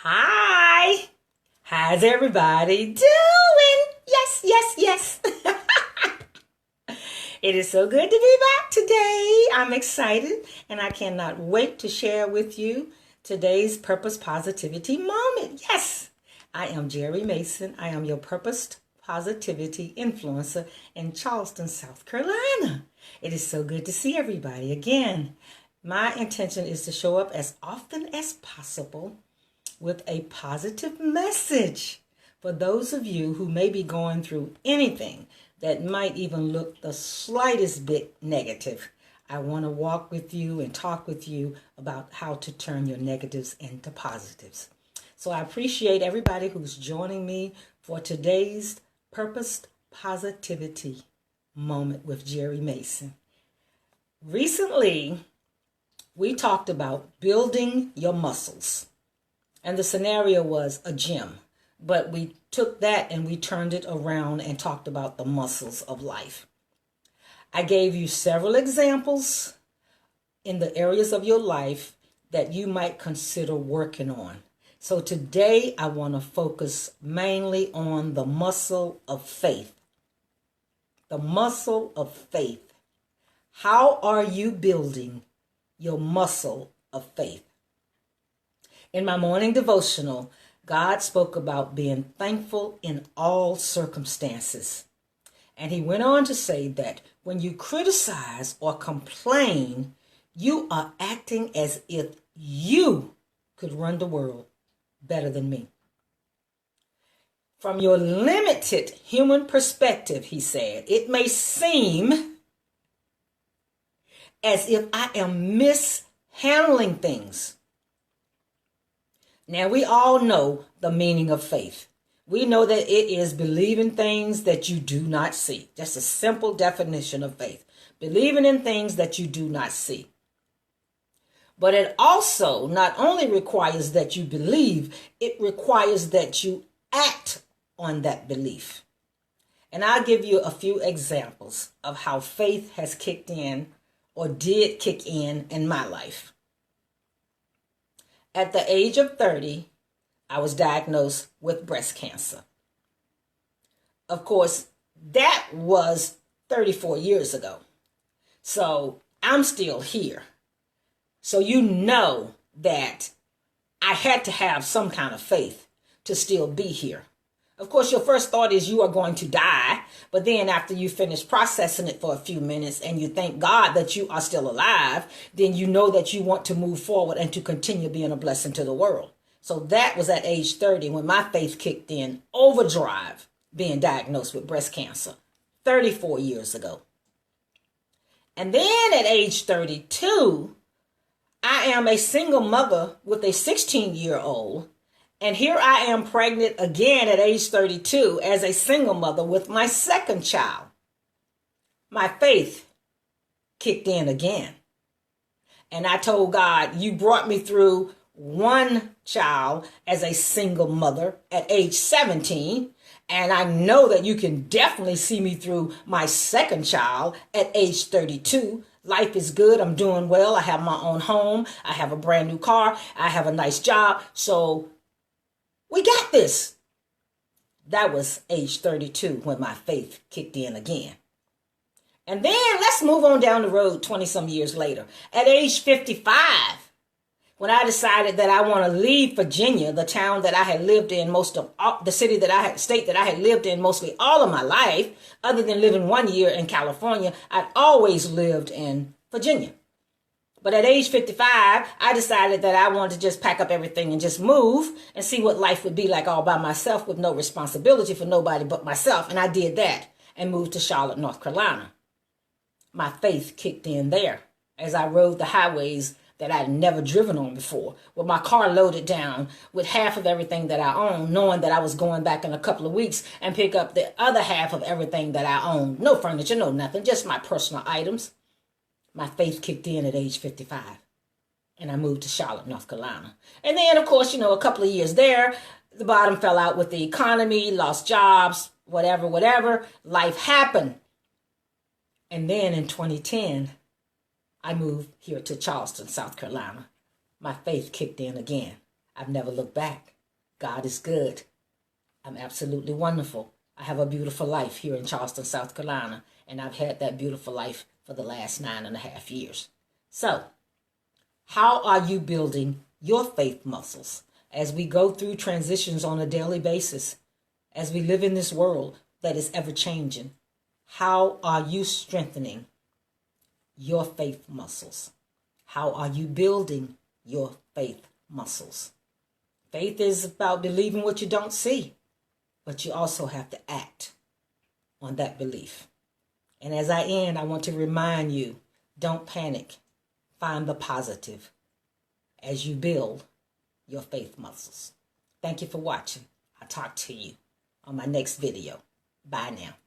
Hi. How's everybody doing? Yes, yes, yes. It is so good to be back today. I'm excited and I cannot wait to share with you today's Purpose Positivity Moment. Yes, I am Jerry Mason. I am your Purpose Positivity influencer in Charleston, South Carolina. It is so good to see everybody again. My intention is to show up as often as possible with a positive message for those of you who may be going through anything that might even look the slightest bit negative. I want to walk with you and talk with you about how to turn your negatives into positives. So I appreciate everybody who's joining me for today's Purposed Positivity Moment with Jerry Mason. Recently, we talked about building your muscles. And the scenario was a gym. But we took that and we turned it around and talked about the muscles of life. I gave you several examples in the areas of your life that you might consider working on. So today I want to focus mainly on the muscle of faith. The muscle of faith. How are you building your muscle of faith? In my morning devotional, God spoke about being thankful in all circumstances. And he went on to say that when you criticize or complain, you are acting as if you could run the world better than me. From your limited human perspective, he said, it may seem as if I am mishandling things. Now, we all know the meaning of faith. We know that it is believing things that you do not see. Just a simple definition of faith. Believing in things that you do not see. But it also not only requires that you believe, it requires that you act on that belief. And I'll give you a few examples of how faith has kicked in or did kick in my life. At the age of 30, I was diagnosed with breast cancer. Of course, that was 34 years ago. So I'm still here. So you know that I had to have some kind of faith to still be here. Of course, your first thought is you are going to die. But then after you finish processing it for a few minutes and you thank God that you are still alive, then you know that you want to move forward and to continue being a blessing to the world. So that was at age 30 when my faith kicked in overdrive, being diagnosed with breast cancer 34 years ago. And then at age 32, I am a single mother with a 16-year-old. And here I am pregnant again at age 32 as a single mother with my second child. My faith kicked in again. And I told God, you brought me through one child as a single mother at age 17. And I know that you can definitely see me through my second child at age 32. Life is good. I'm doing well. I have my own home. I have a brand new car. I have a nice job. So we got this. That was age 32 when my faith kicked in again. And then let's move on down the road 20 some years later. At age 55, when I decided that I want to leave Virginia, the town that I had lived in the state that I had lived in mostly all of my life, other than living 1 year in California, I'd always lived in Virginia. But at age 55, I decided that I wanted to just pack up everything and just move and see what life would be like all by myself with no responsibility for nobody but myself. And I did that and moved to Charlotte, North Carolina. My faith kicked in there as I rode the highways that I'd never driven on before, with my car loaded down with half of everything that I owned, knowing that I was going back in a couple of weeks and pick up the other half of everything that I owned. No furniture, no nothing, just my personal items. My faith kicked in at age 55, and I moved to Charlotte, North Carolina. And then, of course, a couple of years there, the bottom fell out with the economy, lost jobs, whatever. Life happened. And then in 2010, I moved here to Charleston, South Carolina. My faith kicked in again. I've never looked back. God is good. I'm absolutely wonderful. I have a beautiful life here in Charleston, South Carolina, and I've had that beautiful life for the last 9.5 years. So, how are you building your faith muscles as we go through transitions on a daily basis, as we live in this world that is ever changing? How are you strengthening your faith muscles? How are you building your faith muscles? Faith is about believing what you don't see, but you also have to act on that belief. And as I end, I want to remind you, don't panic. Find the positive as you build your faith muscles. Thank you for watching. I'll talk to you on my next video. Bye now.